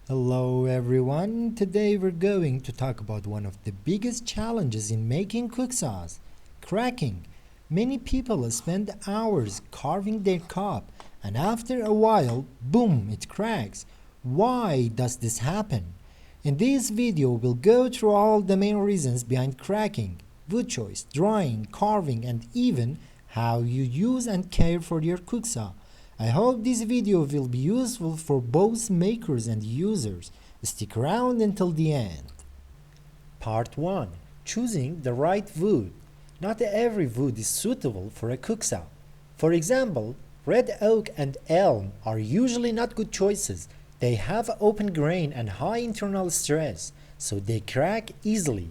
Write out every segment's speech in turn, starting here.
Hello everyone, today we're going to talk about one of the biggest challenges in making kuksas, cracking. Many people spend hours carving their cup and after a while, boom, it cracks. Why does this happen? In this video we'll go through all the main reasons behind cracking, wood choice, drying, carving and even how you use and care for your kuksa. I hope this video will be useful for both makers and users. Stick around until the end. Part 1. Choosing the right wood. Not every wood is suitable for a kuksa. For example, red oak and elm are usually not good choices. They have open grain and high internal stress, so they crack easily.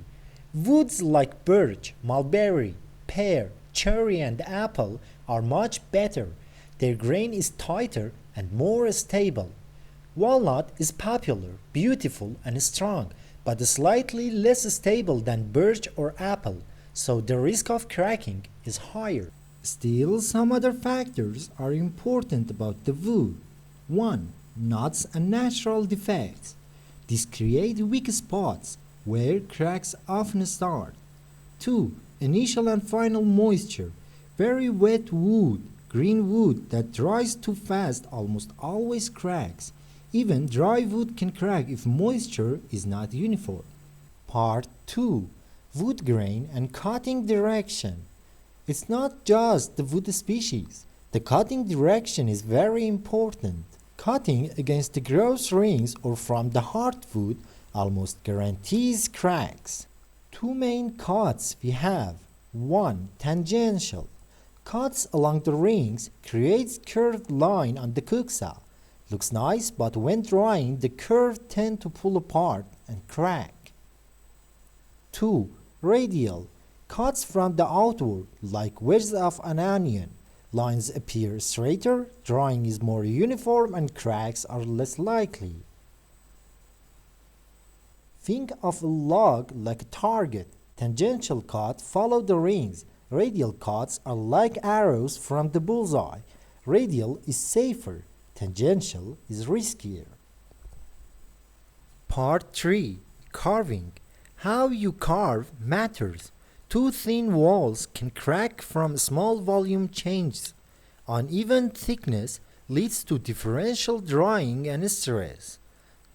Woods like birch, mulberry, pear, cherry and apple are much better. Their grain is tighter and more stable. Walnut is popular, beautiful and strong, but slightly less stable than birch or apple, so the risk of cracking is higher. Still, some other factors are important about the wood. 1. Knots and natural defects. These create weak spots where cracks often start. 2. Initial and final moisture. Very wet wood, green wood that dries too fast almost always cracks. Even dry wood can crack if moisture is not uniform. Part 2. Wood grain and cutting direction. It's not just the wood species. The cutting direction is very important. Cutting against the gross rings or from the hardwood almost guarantees cracks. Two main cuts we have. 1. Tangential. Cuts along the rings creates curved line on the kuksa. Looks nice, but when drying, the curve tend to pull apart and crack. 2. Radial. Cuts from the outward, like wedges of an onion. Lines appear straighter, drying is more uniform, and cracks are less likely. Think of a log like a target. Tangential cuts follow the rings. Radial cuts are like arrows from the bullseye. Radial is safer. Tangential is riskier. Part 3. Carving. How you carve matters. Too thin walls can crack from small volume changes. Uneven thickness leads to differential drying and stress.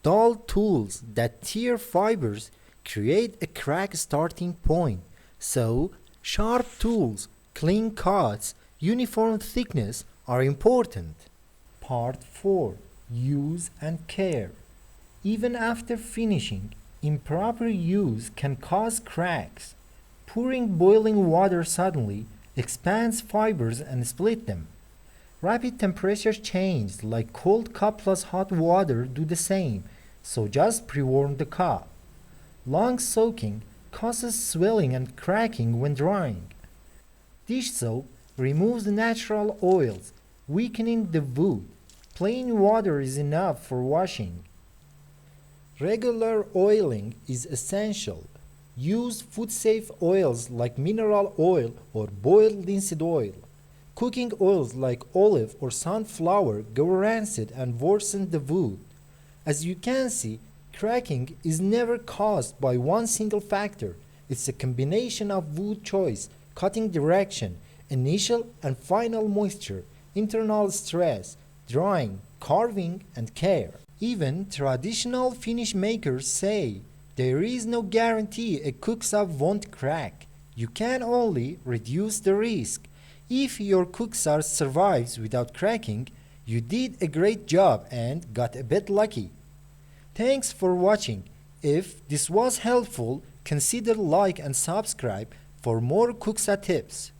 Dull tools that tear fibers create a crack starting point. So, sharp tools, clean cuts, uniform thickness are important. Part 4. Use and care. Even after finishing, improper use can cause cracks. Pouring boiling water suddenly expands fibers and split them. Rapid temperature changes like cold cup plus hot water do the same, so just pre-warm the cup. Long soaking causes swelling and cracking when drying. Dish soap removes natural oils, weakening the wood. Plain water is enough for washing. Regular oiling is essential. Use food-safe oils like mineral oil or boiled linseed oil. Cooking oils like olive or sunflower go rancid and worsen the wood. As you can see, cracking is never caused by one single factor. It's a combination of wood choice, cutting direction, initial and final moisture, internal stress, drying, carving, and care. Even traditional finish makers say there is no guarantee a kuksa won't crack. You can only reduce the risk. If your kuksa survives without cracking, you did a great job and got a bit lucky. Thanks for watching. If this was helpful, consider like and subscribe for more kuksa tips.